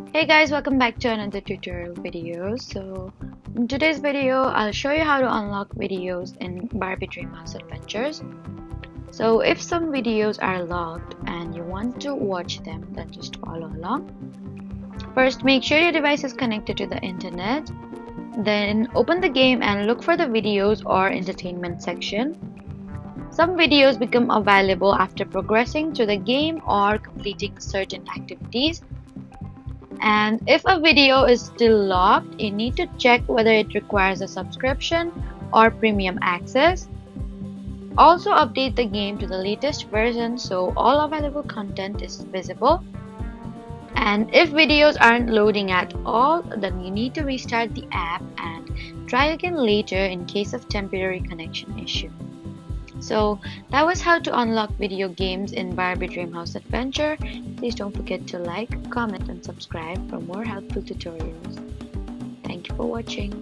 Hey guys, welcome back to another tutorial video. So in today's video, I'll show you how to unlock videos in Barbie Dreamhouse Adventures. So if some videos are locked and you want to watch them, then just follow along. First, make sure your device is connected to the internet. Then open the game and look for the videos or entertainment section. Some videos become available after progressing through the game or completing certain activities. And if a video is still locked, you need to check whether it requires a subscription or premium access. Also update the game to the latest version so all available content is visible. And if videos aren't loading at all, then you need to restart the app and try again later in case of temporary connection issue. So that was how to unlock video games in Barbie Dreamhouse Adventure. Please don't forget to like, comment, and subscribe for more helpful tutorials. Thank you for watching.